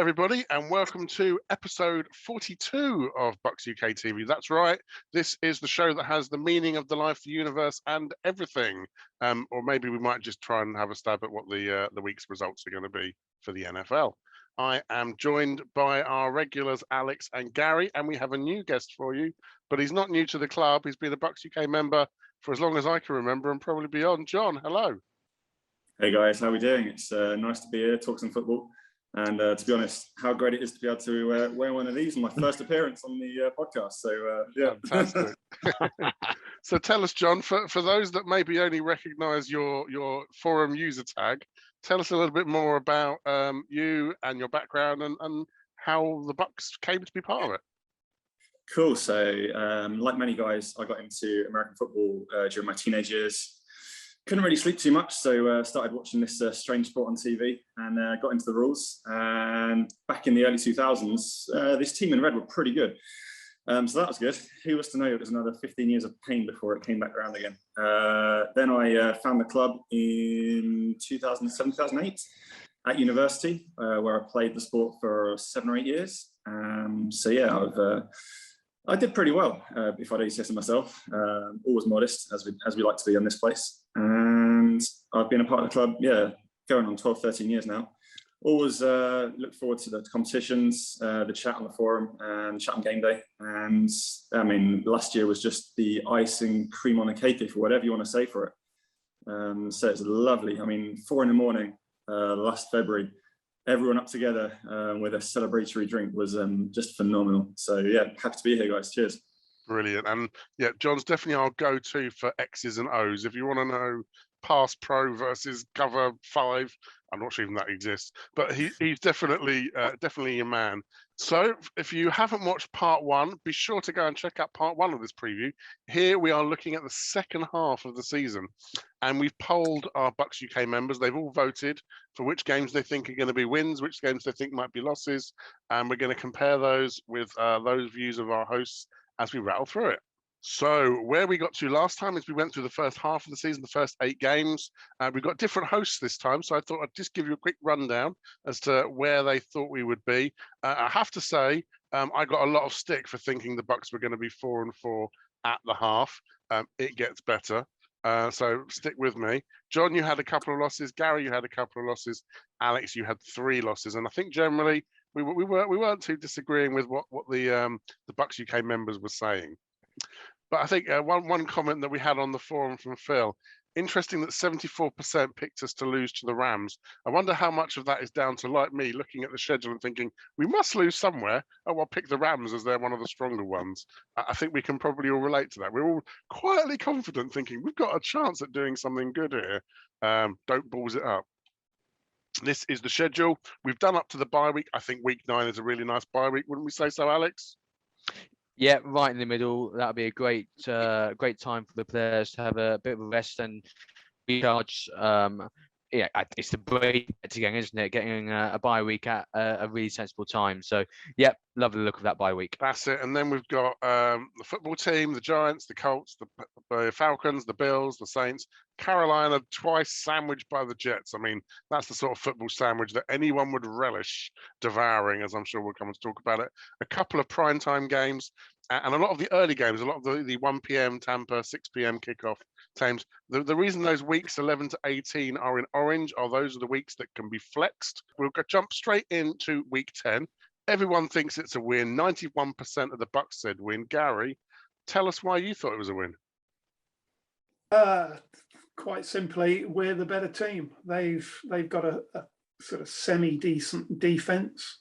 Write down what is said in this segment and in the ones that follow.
everybody, and welcome to episode 42 of Bucs UK TV. That's right, this is the show that has the meaning of the life, the universe, and everything. Or maybe we might just try and have a stab at what the week's results are going to be for the NFL. I am joined by our regulars, Alex and Gary, and we have a new guest for you, but he's not new to the club. He's been a Bucs UK member for as long as I can remember and probably beyond. John, hello. Hey guys, how are we doing? It's nice to be here, talk some football. And to be honest, how great it is to be able to wear one of these on my first appearance on the podcast. So, yeah. Fantastic. So tell us, John, for those that maybe only recognise your forum user tag, tell us a little bit more about you and your background and how the Bucs came to be part of it. Cool. So, like many guys, I got into American football during my teenage years. Couldn't really sleep too much, so started watching this strange sport on TV and got into the rules. And back in the early 2000s, this team in red were pretty good. So that was good. Who was to know it was another 15 years of pain before it came back around again. Then I found the club in 2007, 2008 at university, where I played the sport for 7 or 8 years. So yeah, I did pretty well, if I do say so myself. Always modest, as we like to be on this place. And I've been a part of the club, going on 12, 13 years now. Always look forward to the competitions, the chat on the forum, and chat on game day. And I mean, last year was just the icing cream on the cake, if whatever you want to say for it. So it's lovely. I mean, 4 a.m, last February, everyone up together with a celebratory drink was just phenomenal. So yeah, happy to be here, guys. Cheers. Brilliant. And yeah, John's definitely our go-to for X's and O's. If you want to know pass pro versus cover 5, I'm not sure even that exists, but he's definitely a man. So if you haven't watched part 1, be sure to go and check out part 1 of this preview. Here we are looking at the second half of the season, and we've polled our Bucs UK members. They've all voted for which games they think are going to be wins, which games they think might be losses, and we're going to compare those with those views of our hosts as we rattle through it. So where we got to last time is we went through the first half of the season, the first 8 games. We've got different hosts this time, so I thought I'd just give you a quick rundown as to where they thought we would be. I have to say, I got a lot of stick for thinking the Bucs were going to be 4-4 at the half. It gets better, so stick with me. John, you had a couple of losses. Gary, you had a couple of losses. Alex, you had 3 losses, and I think generally we weren't too disagreeing with what the Bucs UK members were saying. But I think one comment that we had on the forum from Phil, interesting that 74% picked us to lose to the Rams. I wonder how much of that is down to, like me, looking at the schedule and thinking, we must lose somewhere. Oh, I'll pick the Rams as they're one of the stronger ones. I think we can probably all relate to that. We're all quietly confident thinking, we've got a chance at doing something good here. Don't balls it up. This is the schedule. We've done up to the bye week. I think week 9 is a really nice bye week. Wouldn't we say so, Alex? Yeah, right in the middle. That'll be a great time for the players to have a bit of a rest and recharge. It's the break again, isn't it? Getting a bye week at a really sensible time. So, yeah, lovely look of that bye week. That's it. And then we've got the football team, the Giants, the Colts, the Falcons, the Bills, the Saints, Carolina, twice sandwiched by the Jets. I mean, that's the sort of football sandwich that anyone would relish devouring, as I'm sure we'll come and talk about it. A couple of primetime games and a lot of the early games, a lot of the 1 p.m. Tampa, 6 p.m. kickoff times. The reason those weeks 11 to 18 are in orange are those are the weeks that can be flexed. We'll jump straight into week 10. Everyone thinks it's a win. 91% of the Bucs said win. Gary, tell us why you thought it was a win. Quite simply, we're the better team. They've got a sort of semi-decent defense,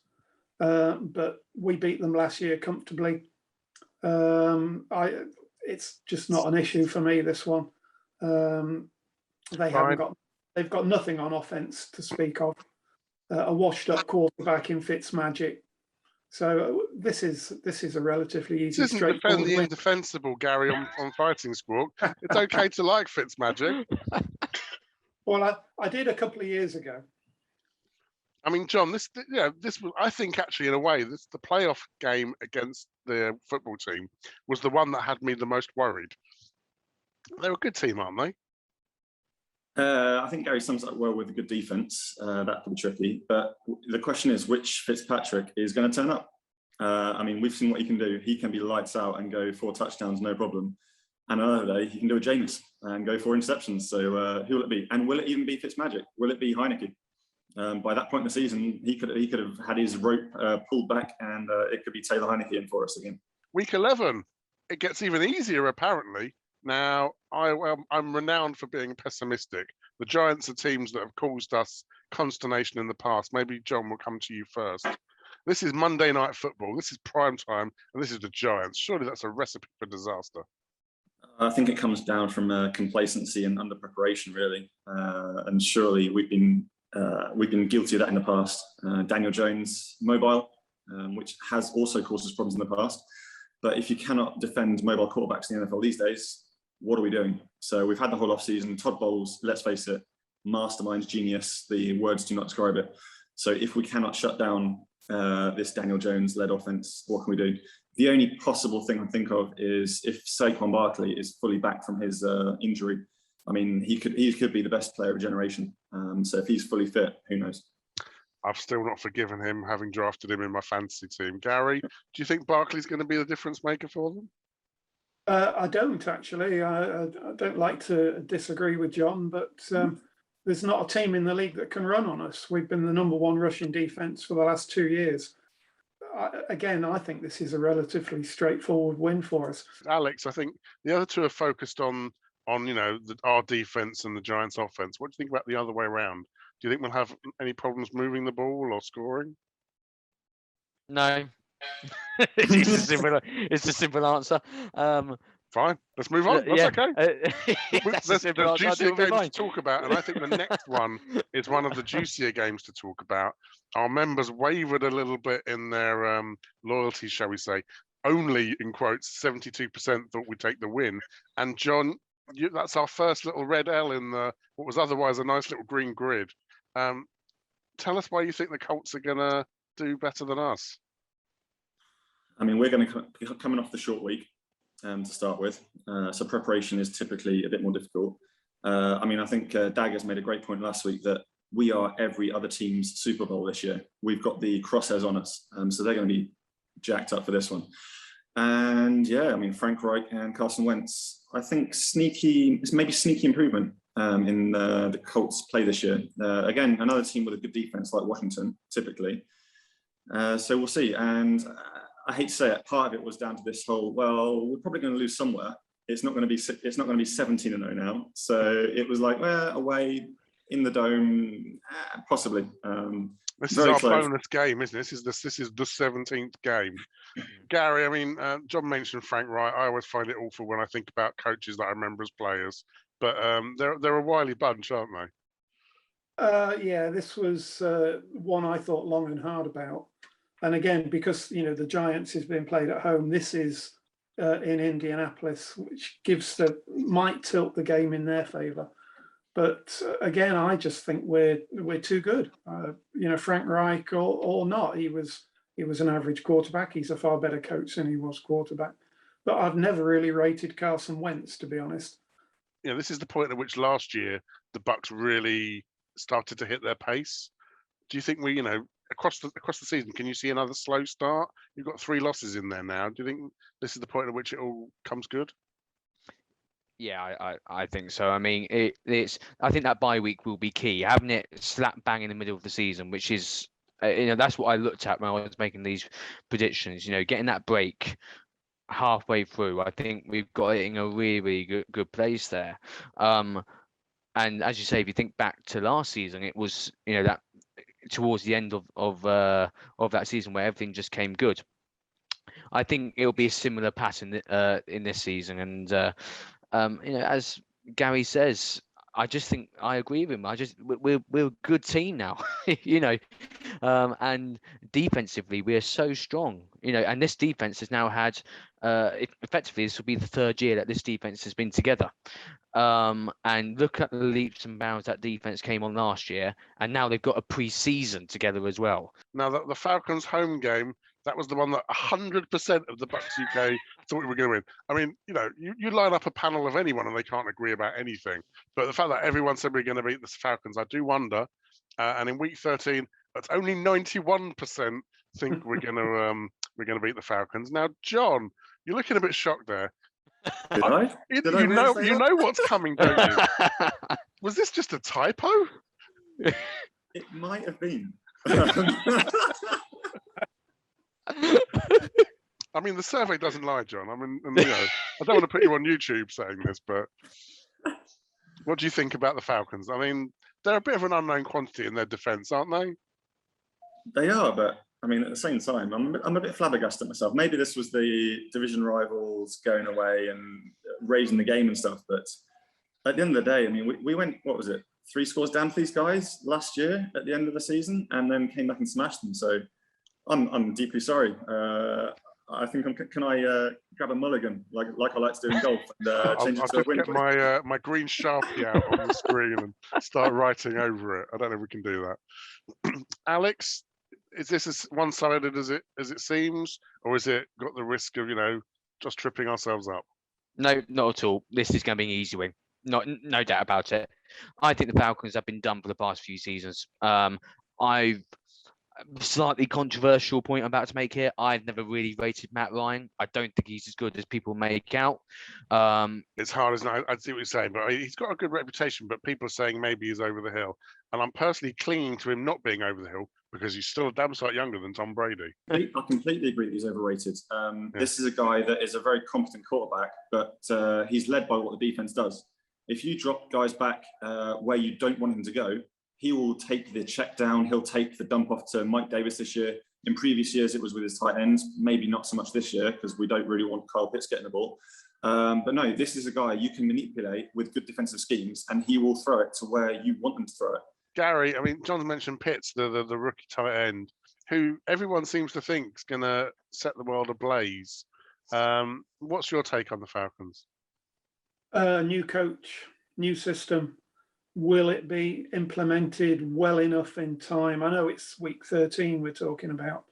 but we beat them last year comfortably. It's just not an issue for me, this one. They've got nothing on offense to speak of. A washed-up quarterback in Fitzmagic. So this is a relatively easy. This isn't defend the indefensible, Gary, on Fighting Squawk. It's okay to like Fitzmagic. Well, I did a couple of years ago. I mean, John, this was, I think, actually, in a way, the playoff game against the football team was the one that had me the most worried. They're a good team, aren't they? I think Gary sums it up well with a good defense. That could be tricky. But the question is, which Fitzpatrick is going to turn up? I mean, we've seen what he can do. He can be lights out and go 4 touchdowns, no problem. And another day, he can do a Jameis and go 4 interceptions. So who will it be? And will it even be Fitzmagic? Will it be Heineke? By that point in the season, he could have had his rope pulled back, and it could be Taylor Heineke in for us again. Week 11, it gets even easier apparently. Now, I'm renowned for being pessimistic. The Giants are teams that have caused us consternation in the past. Maybe John will come to you first. This is Monday Night Football. This is prime time, and this is the Giants. Surely that's a recipe for disaster. I think it comes down from complacency and under preparation, really. And surely we've been guilty of that in the past. Daniel Jones, mobile, which has also caused us problems in the past. But if you cannot defend mobile quarterbacks in the NFL these days, what are we doing? So we've had the whole offseason. Todd Bowles, let's face it, mastermind, genius. The words do not describe it. So if we cannot shut down this Daniel Jones-led offense, what can we do? The only possible thing I think of is if Saquon Barkley is fully back from his injury. I mean, he could be the best player of a generation. So if he's fully fit, who knows? I've still not forgiven him, having drafted him in my fantasy team. Gary, do you think Barkley's going to be the difference maker for them? I don't actually. I don't like to disagree with John, but there's not a team in the league that can run on us. We've been the number 1 rushing defense for the last 2 years. I think this is a relatively straightforward win for us. Alex, I think the other two are focused on our defense and the Giants' offense. What do you think about the other way around? Do you think we'll have any problems moving the ball or scoring? No. It's a simple answer. Fine, let's move on. That's okay. There's juicier games to talk about, and I think the next one is one of the juicier games to talk about. Our members wavered a little bit in their loyalty, shall we say. Only, in quotes, 72% thought we'd take the win. And John, that's our first little red L in what was otherwise a nice little green grid. Tell us why you think the Colts are going to do better than us. I mean, we're going to be coming off the short week to start with. So preparation is typically a bit more difficult. I mean, I think Daggers made a great point last week that we are every other team's Super Bowl this year. We've got the crosshairs on us. So they're going to be jacked up for this one. And yeah, I mean, Frank Reich and Carson Wentz, I think sneaky improvement in the Colts play this year. Again, another team with a good defense like Washington, typically. So we'll see. And I hate to say it, part of it was down to this whole, well, we're probably going to lose somewhere. It's not going to be 17-0 now. So it was like, well, away in the dome, possibly. This is our bonus game, isn't it? This is the 17th game. Gary, I mean, John mentioned Frank Wright. I always find it awful when I think about coaches that I remember as players. But they're a wily bunch, aren't they? Yeah, this was one I thought long and hard about. And again, because the Giants is being played at home, this is in Indianapolis, which might tilt the game in their favour. But again, I just think we're too good. Frank Reich or not, he was an average quarterback. He's a far better coach than he was quarterback. But I've never really rated Carson Wentz, to be honest. This is the point at which last year the Bucs really started to hit their pace. Do you think we, across the season, can you see another slow start? You've got 3 losses in there now. Do you think this is the point at which it all comes good? Yeah, I think so. I mean, I think that bye week will be key. Having it slap bang in the middle of the season, which is, that's what I looked at when I was making these predictions. Getting that break halfway through, I think we've got it in a really, really good place there. And as you say, if you think back to last season, it was that towards the end of that season where everything just came good. I think it'll be a similar pattern in this season, and as Gary says, I just think I agree with him. We're a good team now, and defensively we are so strong, and this defense has now had, effectively this will be the 3rd year that this defense has been together. And look at the leaps and bounds that defense came on last year, and now they've got a pre-season together as well. Now the Falcons home game That was the one that 100% of the Bucs UK thought we were going to win. I mean, you line up a panel of anyone and they can't agree about anything. But the fact that everyone said we're going to beat the Falcons, I do wonder. And in week 13, that's only 91% think we're going to beat the Falcons. Now, John, you're looking a bit shocked there. Did I? You know what's coming, don't you? Was this just a typo? It might have been. I mean, the survey doesn't lie, John. I mean, I don't want to put you on YouTube saying this, but what do you think about the Falcons? I mean, they're a bit of an unknown quantity in their defence, aren't they? They are, but I mean, at the same time, I'm a bit flabbergasted myself. Maybe this was the division rivals going away and raising the game and stuff, but at the end of the day, I mean, we went, what was it, 3 scores down for these guys last year at the end of the season, and then came back and smashed them. So I'm deeply sorry. I think can I grab a mulligan like I like to do in golf and change it to a win? Get my green Sharpie out on the screen and start writing over it. I don't know if we can do that. Alex, is this as one-sided as it seems, or has it got the risk of just tripping ourselves up? No, not at all. This is going to be an easy win. No doubt about it. I think the Falcons have been done for the past few seasons. I've slightly controversial point I'm about to make here. I've never really rated Matt Ryan. I don't think he's as good as people make out. It's hard, isn't it? I see what you're saying, but he's got a good reputation, but people are saying maybe he's over the hill. And I'm personally clinging to him not being over the hill because he's still a damn sight younger than Tom Brady. I completely agree that he's overrated. This is a guy that is a very competent quarterback, but he's led by what the defense does. If you drop guys back where you don't want him to go, he will take the check down. He'll take the dump off to Mike Davis this year. In previous years, it was with his tight ends. Maybe not so much this year because we don't really want Kyle Pitts getting the ball. But no, this is a guy you can manipulate with good defensive schemes, and he will throw it to where you want him to throw it. Gary, I mean, John's mentioned Pitts, the rookie tight end, who everyone seems to think is going to set the world ablaze. What's your take on the Falcons? New coach, new system. Will it be implemented well enough in time? I know it's week 13 we're talking about,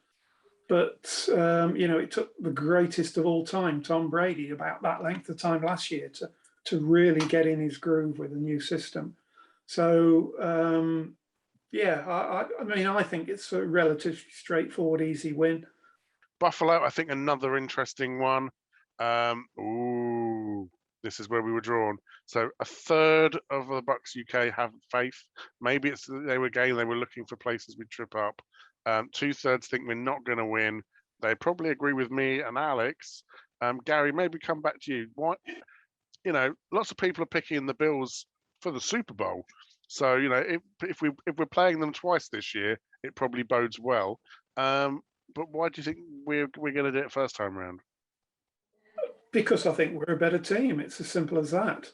but it took the greatest of all time, Tom Brady, about that length of time last year to really get in his groove with a new system. So I think it's a relatively straightforward, easy win. Buffalo, I think another interesting one. This is where we were drawn. So a third of the Bucs UK have faith. Maybe it's they were looking for places we'd trip up. 2/3 think we're not going to win. They probably agree with me and Alex. Gary, maybe come back to you. What? Lots of people are picking the Bills for the Super Bowl. So if we're playing them twice this year, it probably bodes well. But why do you think we're going to do it first time around? Because I think we're a better team. It's as simple as that.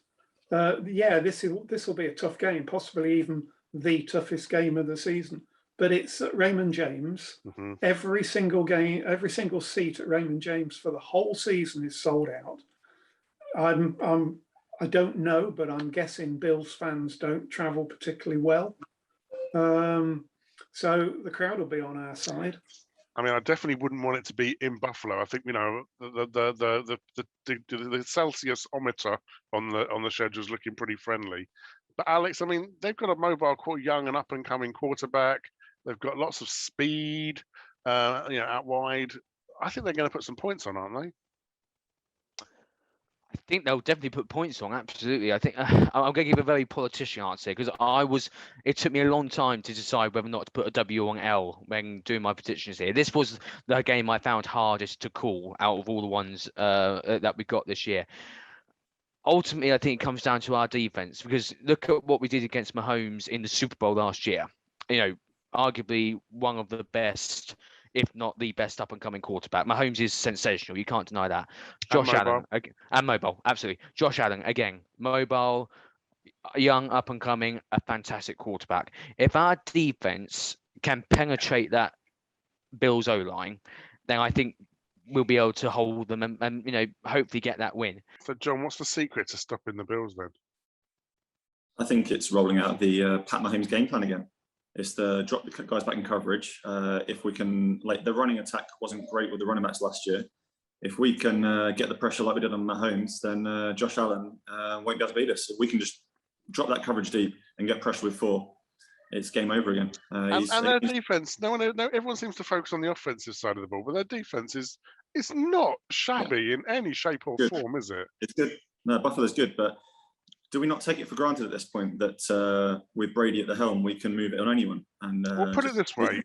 This will be a tough game, possibly even the toughest game of the season. But it's at Raymond James. Mm-hmm. Every single game, every single seat at Raymond James for the whole season is sold out. I don't know, but I'm guessing Bills fans don't travel particularly well. So the crowd will be on our side. I mean, I definitely wouldn't want it to be in Buffalo. I think the Celsius-ometer on the schedule is looking pretty friendly. But Alex, I mean, they've got a mobile, young and up and coming quarterback. They've got lots of speed, out wide. I think they're going to put some points on, aren't they? I think they'll definitely put points on. Absolutely. I think I'm going to give a very politician answer because it took me a long time to decide whether or not to put a W on L when doing my predictions here. This was the game I found hardest to call out of all the ones that we got this year. Ultimately, I think it comes down to our defense because look at what we did against Mahomes in the Super Bowl last year. Arguably one of the best, if not the best up-and-coming quarterback. Mahomes is sensational. You can't deny that. Josh Allen. And mobile, absolutely. Josh Allen, again, mobile, young, up-and-coming, a fantastic quarterback. If our defense can penetrate that Bills O-line, then I think we'll be able to hold them and hopefully get that win. So, John, what's the secret to stopping the Bills then? I think it's rolling out the Pat Mahomes game plan again. It's the drop the guys back in coverage. If we can, like the running attack wasn't great with the running backs last year. If we can get the pressure like we did on Mahomes, then Josh Allen won't be able to beat us. If we can just drop that coverage deep and get pressure with 4, it's game over again. And their defense, everyone seems to focus on the offensive side of the ball, but their defense is not shabby in any shape or form, is it? It's good. No, Buffalo's good, but do we not take it for granted at this point that with Brady at the helm, we can move it on anyone? And well, put it this way: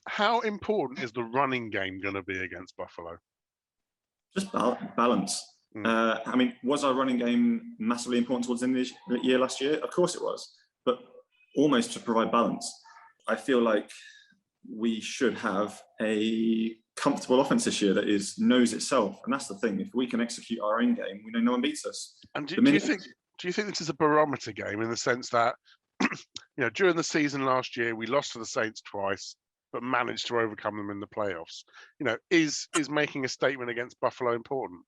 how important is the running game going to be against Buffalo? Just balance. I mean, was our running game massively important towards the end of the year last year? Of course it was, but almost to provide balance. I feel like we should have a comfortable offense this year that knows itself, and that's the thing. If we can execute our own game, we know no one beats us. And do you think this is a barometer game in the sense that during the season last year we lost to the Saints twice, but managed to overcome them in the playoffs? Is making a statement against Buffalo important?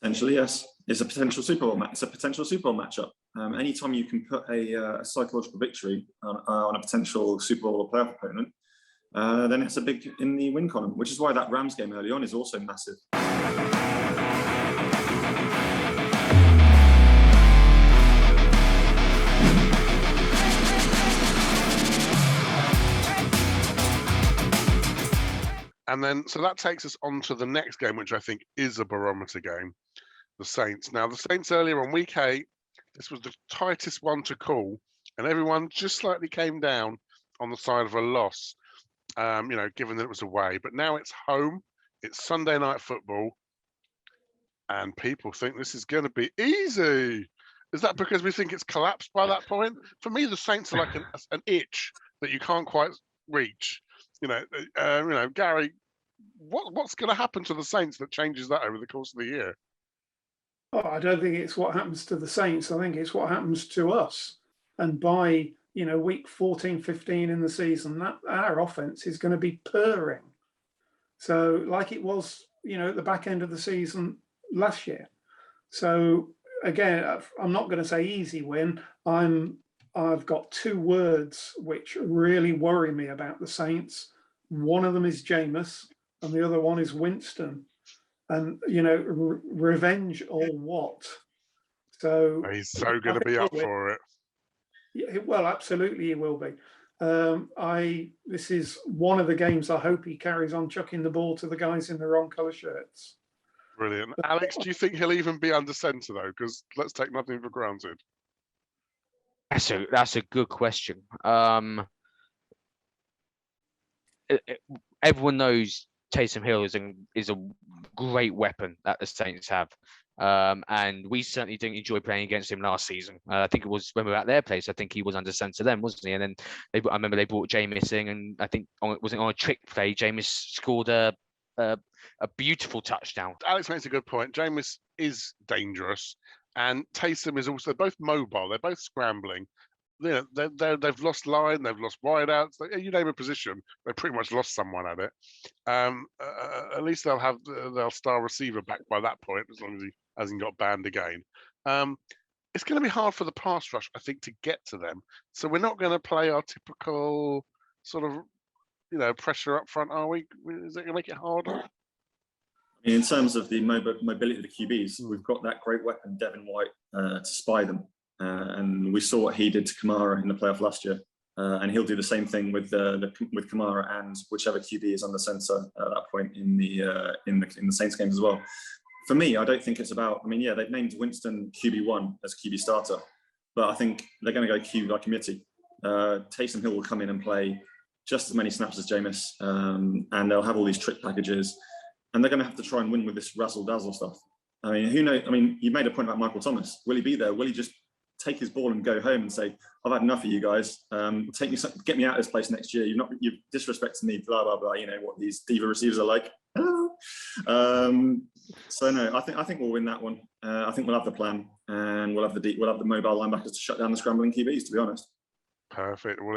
Potentially, yes. It's a potential Super Bowl match. It's a potential Super Bowl matchup. Anytime you can put a psychological victory on a potential Super Bowl or playoff opponent, then it's a big in the win column, which is why that Rams game early on is also massive. And then, so that takes us on to the next game, which I think is a barometer game, the Saints. Now, the Saints earlier on week 8, this was the tightest one to call, and everyone just slightly came down on the side of a loss, given that it was away. But now it's home, it's Sunday night football, and people think this is going to be easy. Is that because we think it's collapsed by that point? For me, the Saints are like an itch that you can't quite reach. Gary, what's going to happen to the Saints that changes that over the course of the year? Oh, I don't think it's what happens to the Saints. I think it's what happens to us. And by week 14, 15 in the season, that our offense is going to be purring. So like it was, at the back end of the season last year. So again, I'm not going to say easy win. I've got 2 words which really worry me about the Saints. One of them is Jameis, and the other one is Winston. And revenge or what? So he's so going to be up for it. Yeah, well, absolutely, he will be. This is one of the games I hope he carries on chucking the ball to the guys in the wrong colour shirts. Brilliant, Alex. Do you think he'll even be under centre though? Because let's take nothing for granted. That's a good question. Everyone knows Taysom Hill is a great weapon that the Saints have, and we certainly didn't enjoy playing against him last season. I think it was when we were at their place. I think he was under centre then, wasn't he? And then I remember they brought Jameis in, and I think on a trick play, Jameis scored a beautiful touchdown. Alex makes a good point. Jameis is dangerous, and Taysom is also both mobile. They're both scrambling. They've lost line, they've lost wideouts. You name a position, they pretty much lost someone at it. At least they'll have their star receiver back by that point, as long as he hasn't got banned again. It's going to be hard for the pass rush, I think, to get to them. So we're not going to play our typical sort of, pressure up front, are we? Is it going to make it harder? In terms of the mobility of the QBs, we've got that great weapon, Devin White, to spy them. And we saw what he did to Kamara in the playoff last year, and he'll do the same thing with Kamara and whichever QB is on the centre at that point in the Saints games as well. For me, I don't think it's about. I mean, yeah, they've named Winston QB1 as QB starter, but I think they're going to go QB by committee. Taysom Hill will come in and play just as many snaps as Jameis, and they'll have all these trick packages, and they're going to have to try and win with this razzle dazzle stuff. I mean, who knows? I mean, you made a point about Michael Thomas. Will he be there? Will he just take his ball and go home and say, "I've had enough of you guys. Get me out of this place next year. You've disrespected me." Blah blah blah. You know what these diva receivers are like. So no, I think we'll win that one. I think we'll have the plan, and we'll have the mobile linebackers to shut down the scrambling QBs. To be honest. Perfect. Well,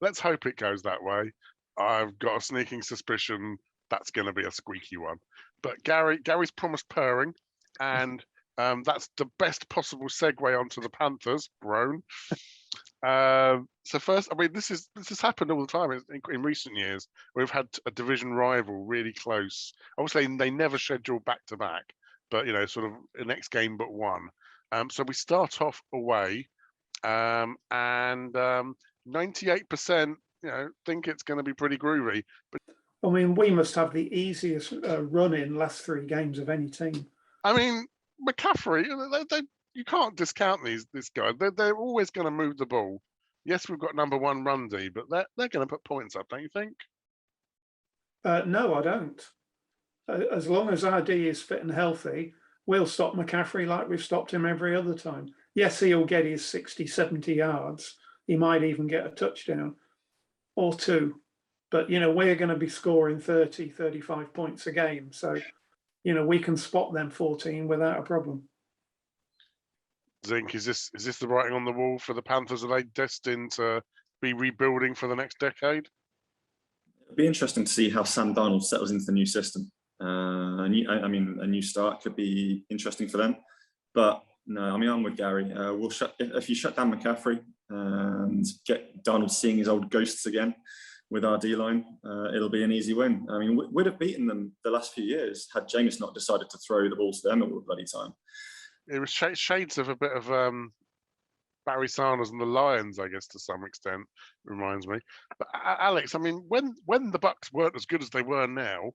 let's hope it goes that way. I've got a sneaking suspicion that's going to be a squeaky one. But Gary's promised purring, and that's the best possible segue onto the Panthers, Groan. So first, I mean, this has happened all the time in recent years. We've had a division rival really close. Obviously, they never schedule back to back, but sort of the next game but one. So we start off away, and 98%, think it's going to be pretty groovy. But I mean, we must have the easiest run in last 3 games of any team. I mean, McCaffrey, you can't discount this guy. They're always going to move the ball. Yes, we've got number 1 run D, but they're going to put points up, don't you think? No, I don't. As long as our D is fit and healthy, we'll stop McCaffrey like we've stopped him every other time. Yes, he'll get his 60, 70 yards. He might even get a touchdown or 2. But, we're going to be scoring 30, 35 points a game. So, we can spot them 14 without a problem. Zink, is this the writing on the wall for the Panthers? Are they destined to be rebuilding for the next decade? It'll be interesting to see how Sam Darnold settles into the new system. A new start could be interesting for them. But no, I'm with Gary. If you shut down McCaffrey and get Darnold seeing his old ghosts again with our D-line, it'll be an easy win. I mean, we'd have beaten them the last few years had Jameis not decided to throw the ball to them all the bloody time. It was shades of a bit of Barry Sanders and the Lions, I guess, to some extent, reminds me. But Alex, I mean, when the Bucs weren't as good as they were now,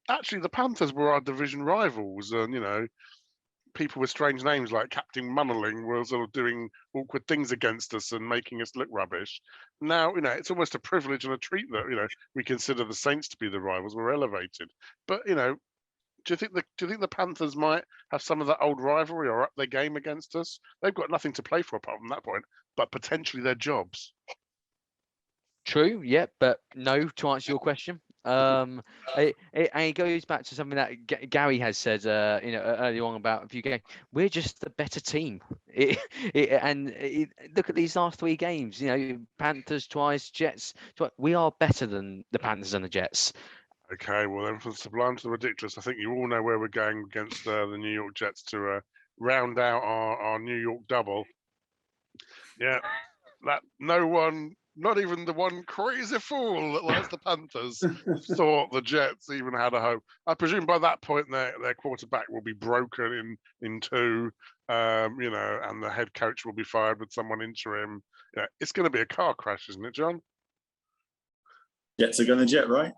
actually the Panthers were our division rivals, and people with strange names like Captain Munnerling were sort of doing awkward things against us and making us look rubbish. Now, it's almost a privilege and a treat that we consider the Saints to be the rivals. We're elevated, but do you think the Panthers might have some of that old rivalry or up their game against us? They've got nothing to play for apart from that point, but potentially their jobs. True, yeah, but no, to answer your question. It goes back to something that Gary has said, earlier on about a few games. We're just the better team. Look at these last 3 games. Panthers twice, Jets twice. We are better than the Panthers and the Jets. Okay, well then, from the sublime to the ridiculous, I think you all know where we're going against the New York Jets to round out our New York double. Yeah, that no one, not even the one crazy fool that likes the Panthers, thought the Jets even had a hope. I presume by that point their quarterback will be broken in 2, and the head coach will be fired with someone interim. Yeah, it's going to be a car crash, isn't it, John? Jets are going to jet, right?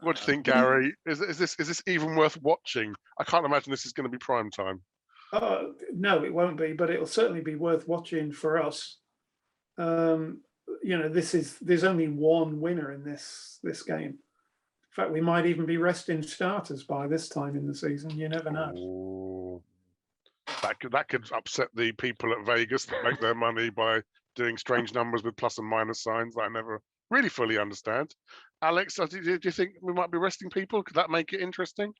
What do you think, Gary? Is this even worth watching? I can't imagine this is going to be prime time. No, it won't be, but it'll certainly be worth watching for us. There's only one winner in this game. In fact, we might even be resting starters by this time in the season. You never know. Ooh. That could upset the people at Vegas that make their money by doing strange numbers with plus and minus signs that I never really fully understand. Alex, do you think we might be resting people? Could that make it interesting?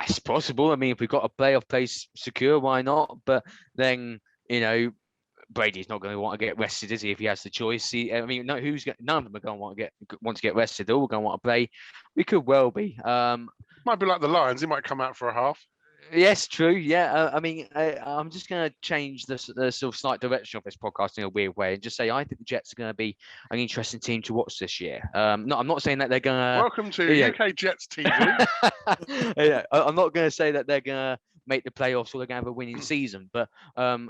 It's possible. I mean, if we've got a playoff place secure, why not? But then, Brady's not going to want to get rested, is he? If he has the choice, none of them are going to want to get rested. They're all going to want to play. We could well be. Might be like the Lions. He might come out for a half. Yes, true. Yeah, I'm just going to change the sort of slight direction of this podcast in a weird way and just say I think the Jets are going to be an interesting team to watch this year. I'm not saying that they're going to. Welcome to UK Jets TV. Yeah, I'm not going to say that they're going to make the playoffs or they're going to have a winning season. But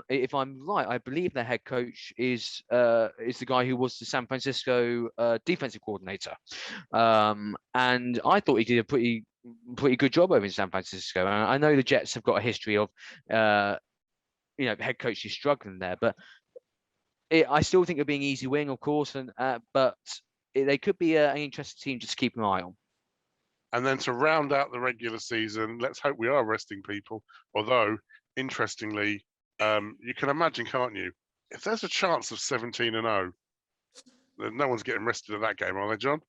if I'm right, I believe their head coach is the guy who was the San Francisco defensive coordinator, and I thought he did a pretty good job over in San Francisco. And I know the Jets have got a history of, head coaches struggling there, but I still think it'll be an easy win, of course. But they could be an interesting team just to keep an eye on. And then to round out the regular season, let's hope we are resting people. Although, interestingly, you can imagine, can't you? If there's a chance of 17-0, then no one's getting rested at that game, are they, John?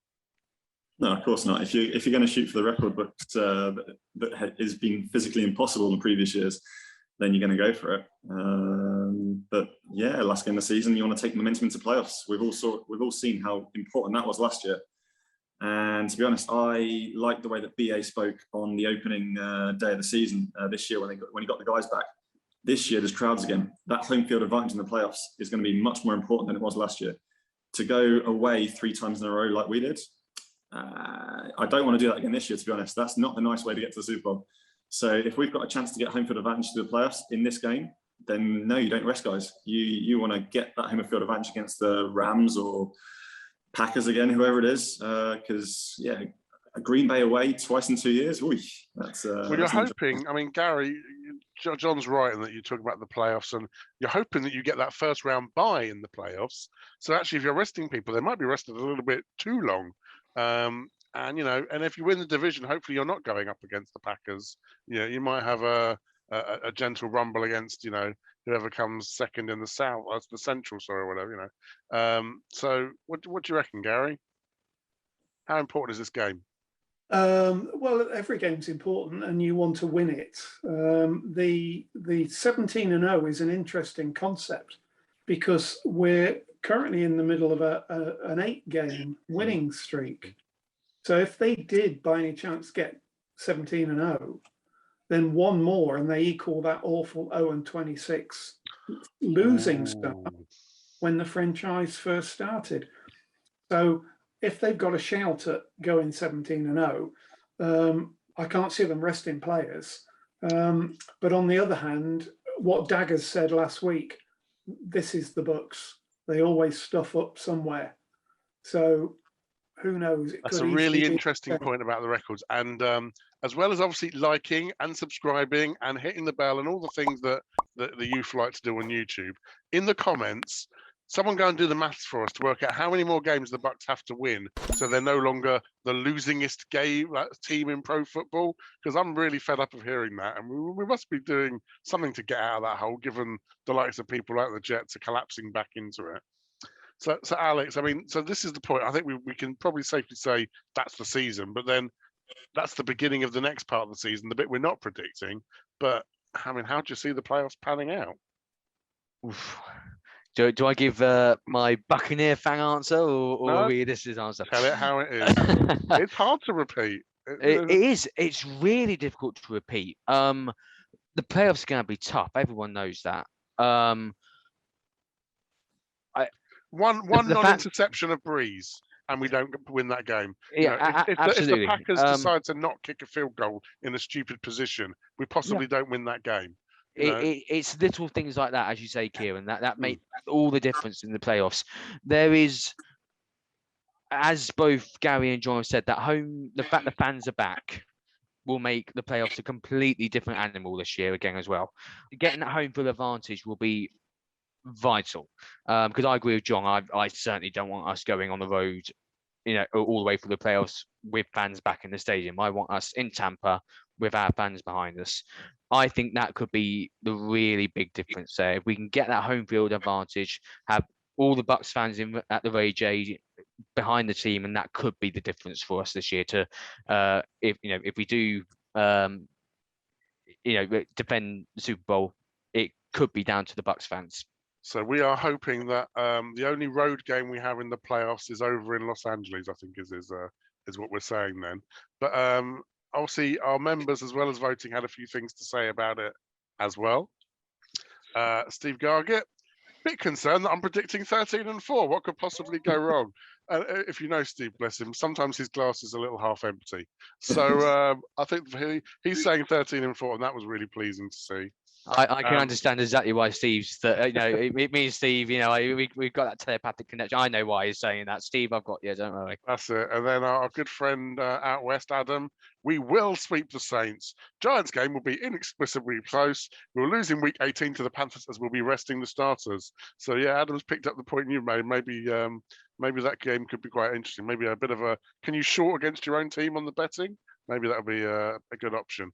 No, of course not. If you're going to shoot for the record, but that has been physically impossible in the previous years, then you're going to go for it. But yeah, last game of the season, you want to take momentum into playoffs. We've all seen how important that was last year. And to be honest, I like the way that BA spoke on the opening day of the season this year when he got the guys back. this year there's crowds again. That home field advantage in the playoffs is going to be much more important than it was last year. To go away 3 times in a row like we did, I don't want to do that again this year, to be honest. That's not a nice way to get to the Super Bowl. So if we've got a chance to get home field advantage to the playoffs in this game, then no, you don't rest guys. You want to get that home field advantage against the Rams or Packers again, whoever it is, because a Green Bay away twice in 2 years. Ooh, that's. Well, you're hoping. I mean, Gary, John's right in that you talk about the playoffs, and you're hoping that you get that first round bye in the playoffs. So actually, if you're resting people, they might be rested a little bit too long. And and if you win the division, hopefully you're not going up against the Packers. You might have a gentle rumble against whoever comes second in the South, or the Central, sorry, or whatever. So what do you reckon, Gary? How important is this game? Well, every game's important, and you want to win it. The 17-0 is an interesting concept because we're currently in the middle of an 8-game winning streak. So if they did by any chance get 17-0, then one more and they equal that awful 0-26 losing start when the franchise first started. So if they've got a shout at going 17-0, I can't see them resting players. But on the other hand, what Daggers said last week, this is the Bucs. They always stuff up somewhere. So who knows? That's a really interesting point about the records. And as well as obviously liking and subscribing and hitting the bell and all the things that the youth like to do on YouTube, in the comments, someone go and do the maths for us to work out how many more games the Bucs have to win so they're no longer the losingest team in pro football. Because I'm really fed up of hearing that, and we must be doing something to get out of that hole, given the likes of people like the Jets are collapsing back into it. So Alex, I mean, so this is the point. I think we can probably safely say that's the season, but then that's the beginning of the next part of the season, the bit we're not predicting. But I mean, how do you see the playoffs panning out? Oof. Do I give my Buccaneer fan answer or read this answer? Tell it how it is. It's hard to repeat. It is. It's really difficult to repeat. The playoffs are going to be tough. Everyone knows that. One non-interception of Breeze, and we don't win that game. Yeah, absolutely. If the Packers decide to not kick a field goal in a stupid position, we possibly don't win that game. It's little things like that, as you say, Kieron, that make all the difference in the playoffs. There is, as both Gary and John have said, the fact the fans are back will make the playoffs a completely different animal this year again as well. Getting that home field advantage will be vital, because I agree with John. I certainly don't want us going on the road, all the way through the playoffs with fans back in the stadium. I want us in Tampa with our fans behind us. I think that could be the really big difference there. If we can get that home field advantage, have all the Bucs fans at the Ray J behind the team, and that could be the difference for us this year. If we do, defend the Super Bowl, it could be down to the Bucs fans. So we are hoping that the only road game we have in the playoffs is over in Los Angeles, I think is what we're saying then. But obviously our members, as well as voting, had a few things to say about it as well. Steve Gargett, bit concerned that I'm predicting 13-4. What could possibly go wrong? If you know Steve, bless him, sometimes his glass is a little half empty. So I think he's saying 13-4, and that was really pleasing to see. I can understand exactly why Steve's it means Steve, we've got that telepathic connection. I know why he's saying that. Steve, I've got you, don't worry. That's it. And then our good friend out west, Adam, we will sweep the Saints. Giants game will be inexplicably close. We'll lose in week 18 to the Panthers as we'll be resting the starters. So yeah, Adam's picked up the point you made. Maybe that game could be quite interesting. Maybe a bit of can you short against your own team on the betting? Maybe that'll be a good option.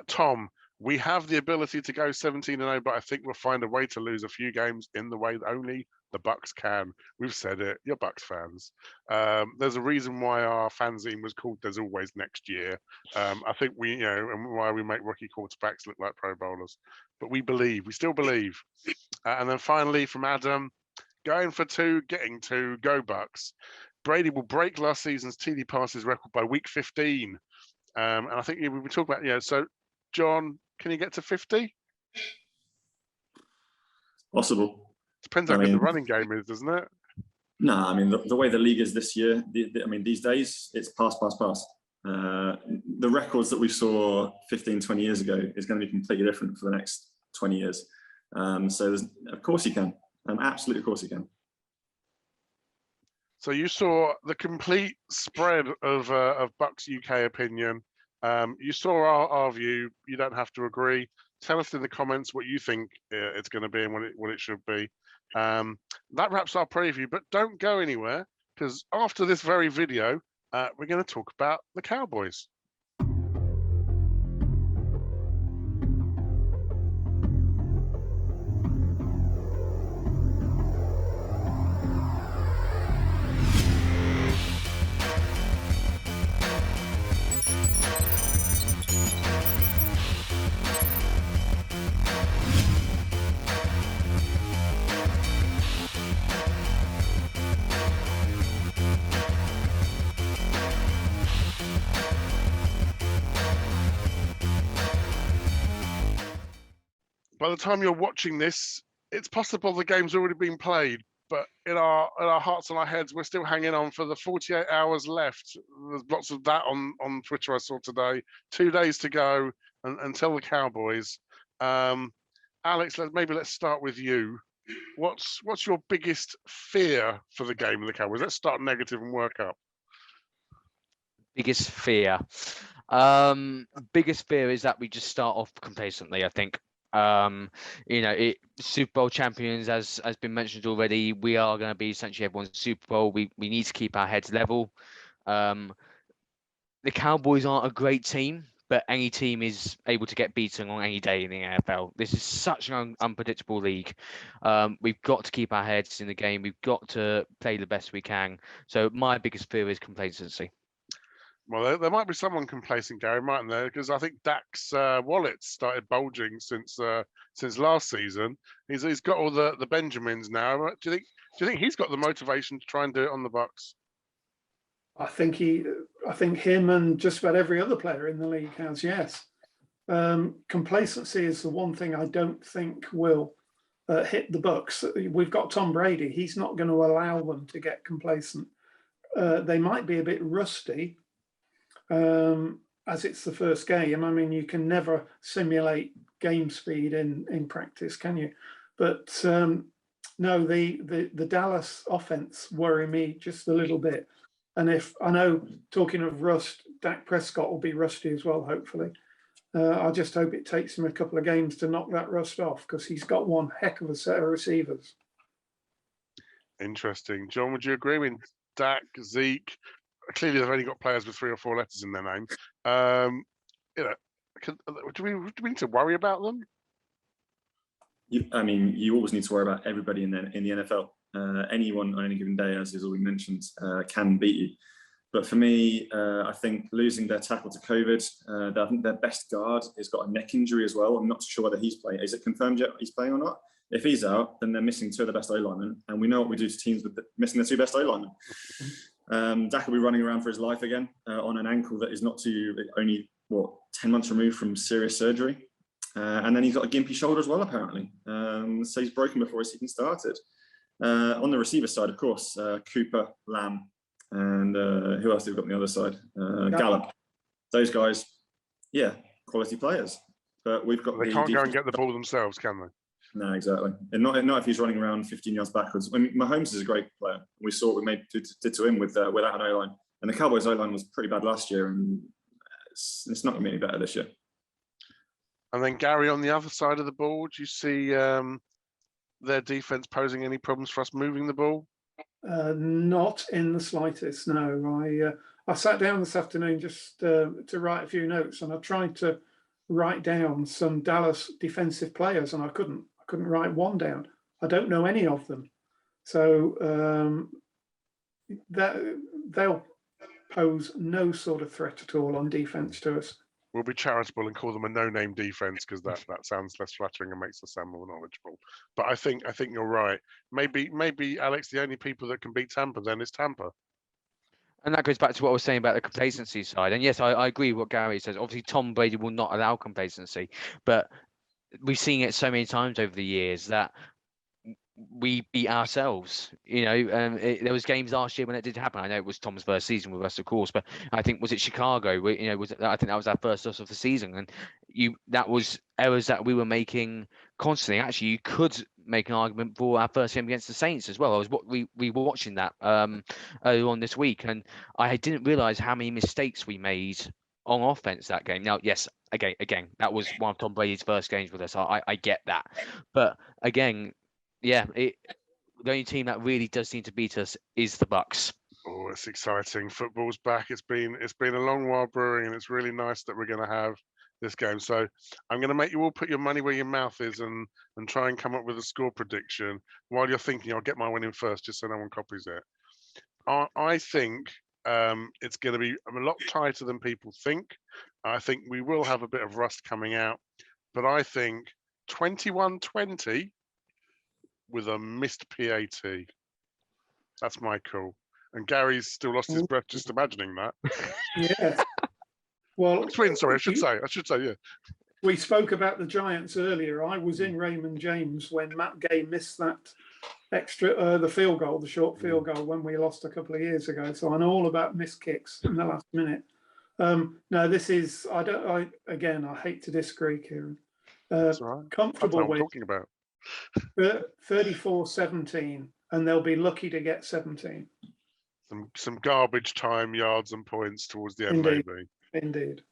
Tom, we have the ability to go 17-0, but I think we'll find a way to lose a few games in the way that only the Bucs can. We've said it. You're Bucs fans. There's a reason why our fanzine was called "There's Always Next Year." I think and why we make rookie quarterbacks look like Pro Bowlers. But we believe. We still believe. And then finally, from Adam, going for 2, getting 2. Go Bucs. Brady will break last season's TD passes record by week 15. And I think we were talking about So, John, can you get to 50? Possible. Depends how good the running game is, doesn't it? No, I mean, the way the league is this year, I mean, these days, it's pass. The records that we saw 15, 20 years ago is going to be completely different for the next 20 years. So, of course he can. Absolutely, of course he can. So you saw the complete spread of Bucs UK opinion. You saw our view. You don't have to agree. Tell us in the comments what you think it's going to be and what it should be. That wraps our preview, but don't go anywhere, because after this very video, we're going to talk about the Cowboys. By the time you're watching this, it's possible the game's already been played, but in our hearts and our heads, we're still hanging on for the 48 hours left. There's lots of that on Twitter I saw today. 2 days to go until the Cowboys. Alex, let's start with you. What's your biggest fear for the game of the Cowboys? Let's start negative and work up. Biggest fear. Biggest fear is that we just start off complacently, I think. Super Bowl champions, as has been mentioned already, we are going to be essentially everyone's Super Bowl. We need to keep our heads level. The Cowboys aren't a great team, but any team is able to get beaten on any day in the NFL. This is such an unpredictable league. We've got to keep our heads in the game. We've got to play the best we can. So my biggest fear is complacency. Well, there might be someone complacent, Gary, mightn't there? Because I think Dak's wallet started bulging since last season. He's got all the Benjamins now. Do you think he's got the motivation to try and do it on the Bucs? I think him and just about every other player in the league has, yes. Complacency is the one thing I don't think will hit the Bucs. We've got Tom Brady. He's not going to allow them to get complacent. They might be a bit rusty, as it's the first game. I mean, you can never simulate game speed in practice, can you? But no, the Dallas offense worry me just a little bit. And if I know, talking of rust, Dak Prescott will be rusty as well, hopefully. I just hope it takes him a couple of games to knock that rust off, because he's got one heck of a set of receivers. Interesting. John, would you agree with Dak, Zeke? Clearly, they've only got players with 3 or 4 letters in their name. Do we need to worry about them? You always need to worry about everybody in the NFL. Anyone on any given day, as is all we mentioned, can beat you. But for me, I think losing their tackle to COVID, I think their best guard has got a neck injury as well. I'm not sure whether he's playing. Is it confirmed yet he's playing or not? If he's out, then they're missing 2 of the best O-linemen. And we know what we do to teams with missing the 2 best O-linemen. Dak will be running around for his life again on an ankle that is only 10 months removed from serious surgery. And then he's got a gimpy shoulder as well, apparently. So he's broken before his season started. On the receiver side, of course, Cooper, Lamb, and who else have we got on the other side? Gallup. Those guys, yeah, quality players. But we've got. They can't go and get the ball themselves, can they? No, exactly. And not if he's running around 15 yards backwards. I mean, Mahomes is a great player. We saw what we did to him without an O-line. And the Cowboys O-line was pretty bad last year, and it's not going to be any better this year. And then Gary, on the other side of the ball, do you see their defense posing any problems for us moving the ball? Not in the slightest, no. I sat down this afternoon just to write a few notes, and I tried to write down some Dallas defensive players, and I couldn't write one down. I don't know any of them. So they'll pose no sort of threat at all on defense to us. We'll be charitable and call them a no-name defense, because that sounds less flattering and makes us sound more knowledgeable. But I think you're right. Maybe Alex, the only people that can beat Tampa then is Tampa. And that goes back to what I was saying about the complacency side. And yes, I agree with what Gary says. Obviously, Tom Brady will not allow complacency, but we've seen it so many times over the years that we beat ourselves. There was games last year when it did happen. I know it was Tom's first season with us, of course, but I think was it Chicago? I think that was our first loss of the season, and that was errors that we were making constantly. Actually, you could make an argument for our first game against the Saints as well. I was we were watching that earlier on this week, and I didn't realize how many mistakes we made on offense that game. Now, yes, again, that was one of Tom Brady's first games with us. I get that, but again, yeah, the only team that really does need to beat us is the Bucs. Oh, it's exciting. Football's back. It's been a long while brewing, and it's really nice that we're going to have this game. So I'm going to make you all put your money where your mouth is and try and come up with a score prediction. While you're thinking, I'll get my one in first, just so no one copies it. I think it's going to be a lot tighter than people think. I think we will have a bit of rust coming out, but I think 21-20 with a missed PAT. That's my call. And Gary's still lost his breath just imagining that. Yeah. Well, Twins, sorry, I should say, yeah. We spoke about the Giants earlier. I was in Raymond James when Matt Gay missed that the field goal, the short field goal when we lost a couple of years ago. So I know all about missed kicks in the last minute. No, this is, I hate to disagree, Kieron. That's all right. Comfortable with talking about 34-17, and they'll be lucky to get 17. Some garbage time yards and points towards the end, Indeed. maybe. Indeed.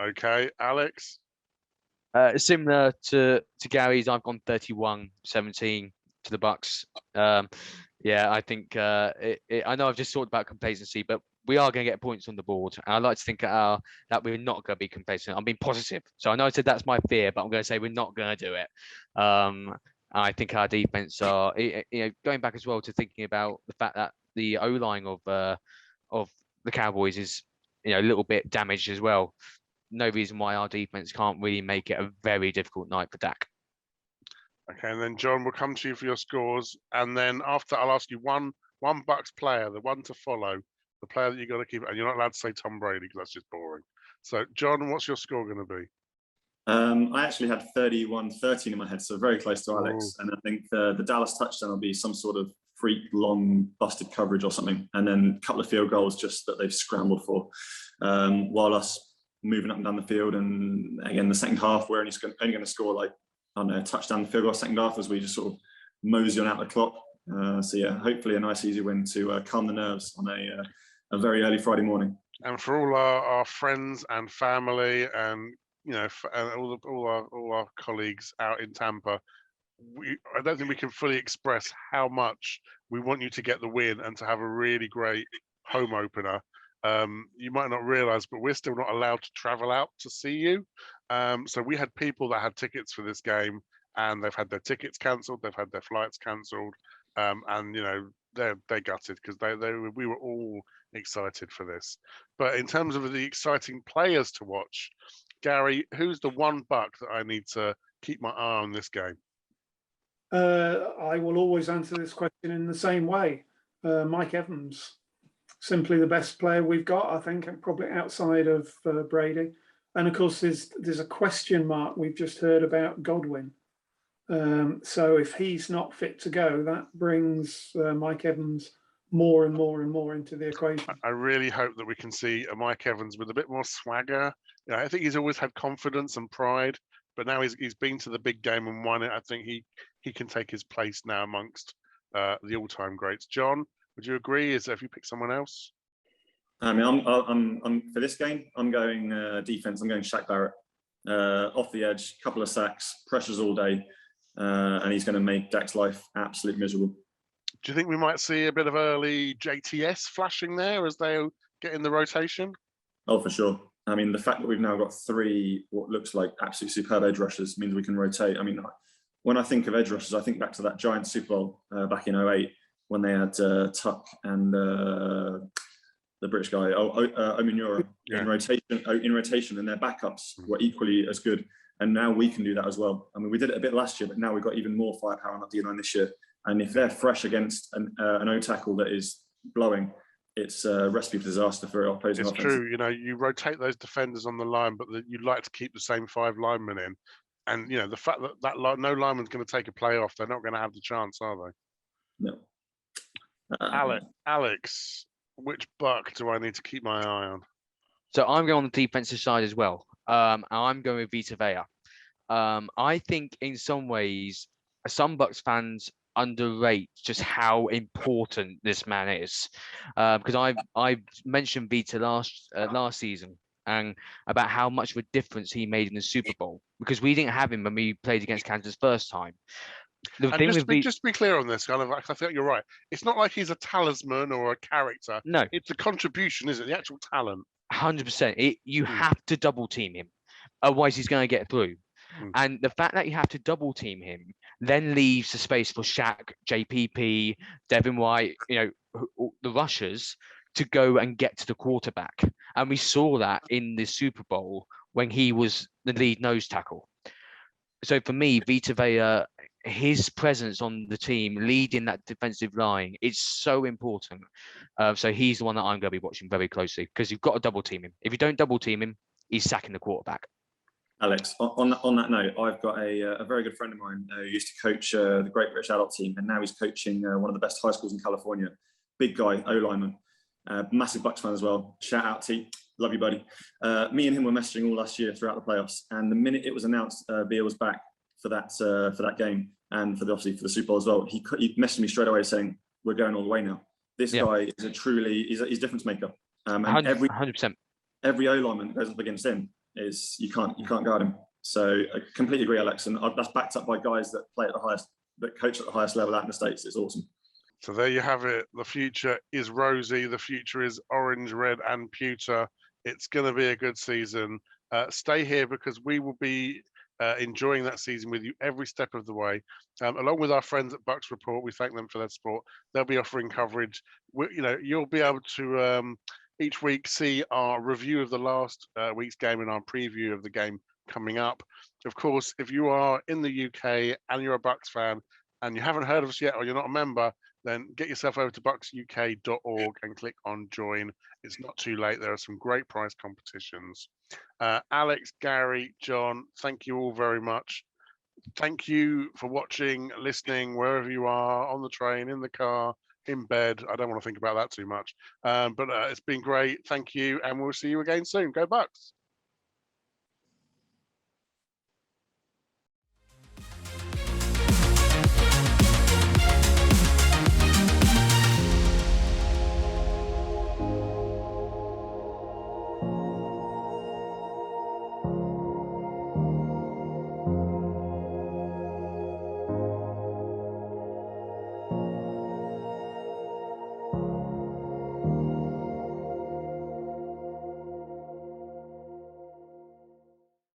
Okay, Alex? Similar to Gary's, I've gone 31-17 to the Bucs. I think I know I've just talked about complacency, but we are going to get points on the board. And I like to think that we're not going to be complacent. I'm being positive. So I know I said that's my fear, but I'm going to say we're not going to do it. I think our defense are, going back as well to thinking about the fact that the O-line of the Cowboys is, a little bit damaged as well. No reason why our defense can't really make it a very difficult night for Dak. Okay, and then John, we'll come to you for your scores, and then after I'll ask you one Bucs player, the one to follow, the player that you got to keep, and you're not allowed to say Tom Brady because that's just boring. So, John, what's your score going to be? I actually had 31-13 in my head, so very close to Alex. And I think the Dallas touchdown will be some sort of freak long busted coverage or something, and then a couple of field goals just that they've scrambled for, while us moving up and down the field. And again, the second half, we're only going to score like, I don't know, a touchdown field goal second half as we just sort of mosey on out the clock. So yeah, hopefully a nice easy win to calm the nerves on a very early Friday morning. And for all our friends and family, and and all our colleagues out in Tampa, I don't think we can fully express how much we want you to get the win and to have a really great home opener. You might not realize, but we're still not allowed to travel out to see you. So we had people that had tickets for this game, and they've had their tickets cancelled, they've had their flights cancelled, and they're gutted because we were all excited for this. But in terms of the exciting players to watch, Gary, who's the one Buck that I need to keep my eye on this game? I will always answer this question in the same way. Mike Evans, simply the best player we've got, I think, probably outside of Brady. And of course, there's a question mark we've just heard about Godwin. So if he's not fit to go, that brings Mike Evans more and more and more into the equation. I really hope that we can see a Mike Evans with a bit more swagger. I think he's always had confidence and pride, but now he's been to the big game and won it. I think he can take his place now amongst the all-time greats. John, would you agree? If you pick someone else? I mean, I'm for this game, I'm going defense. I'm going Shaq Barrett off the edge, couple of sacks, pressures all day, and he's going to make Dak's life absolutely miserable. Do you think we might see a bit of early JTS flashing there as they get in the rotation? Oh, for sure. I mean, the fact that we've now got 3 what looks like absolutely superb edge rushers means we can rotate. I mean, when I think of edge rushers, I think back to that Giants Super Bowl back in 2008 when they had Tuck and the British guy, Omenura, in rotation, and their backups were equally as good. And now we can do that as well. I mean, we did it a bit last year, but now we've got even more firepower on that D-line this year. And if they're fresh against an O-tackle that is blowing, it's a recipe for disaster for opposing offense. It's true. You rotate those defenders on the line, but you'd like to keep the same 5 linemen in. And the fact that no lineman's going to take a play off, they're not going to have the chance, are they? No. Alex, which Buck do I need to keep my eye on? So I'm going on the defensive side as well. I'm going with Vita Vea. I think in some ways, some Bucs fans underrate just how important this man is. Because I mentioned Vita last season and about how much of a difference he made in the Super Bowl, because we didn't have him when we played against Kansas first time. The And thing just with to be clear on this, I think you're right. It's not like he's a talisman or a character. No, it's a contribution, isn't it? The actual talent. 100%. You have to double team him, otherwise he's going to get through. And the fact that you have to double team him then leaves the space for Shaq, JPP, Devin White, the rushers to go and get to the quarterback. And we saw that in the Super Bowl when he was the lead nose tackle. So for me, Vita Vea, his presence on the team, leading that defensive line, is so important. So he's the one that I'm going to be watching very closely, because you've got to double team him. If you don't double team him, he's sacking the quarterback. Alex, on that note, I've got a very good friend of mine who used to coach the Great British Adult team, and now he's coaching one of the best high schools in California. Big guy, O-lineman, massive Bucs fan as well. Shout out to you. Love you, buddy. Me and him were messaging all last year throughout the playoffs, and the minute it was announced Vea was back for that game and obviously for the Super Bowl as well, he messaged me straight away saying, "We're going all the way now." This guy is he's a difference maker. And 100%. Every O-lineman that goes up against him is you can't guard him. So I completely agree, Alex, and that's backed up by guys that coach at the highest level out in the States. It's awesome. So there you have it. The future is rosy. The future is orange, red, and pewter. It's going to be a good season. Stay here, because we will be enjoying that season with you every step of the way. Along with our friends at Bucs Report, we thank them for their support. They'll be offering coverage. You'll be able to each week see our review of the last week's game and our preview of the game coming up. Of course, if you are in the UK and you're a Bucs fan and you haven't heard of us yet, or you're not a member, then get yourself over to bucsuk.org and click on join. It's not too late. There are some great prize competitions. Alex, Gary, John, thank you all very much. Thank you for watching, listening, wherever you are, on the train, in the car, in bed. I don't want to think about that too much. But it's been great. Thank you. And we'll see you again soon. Go Bucs.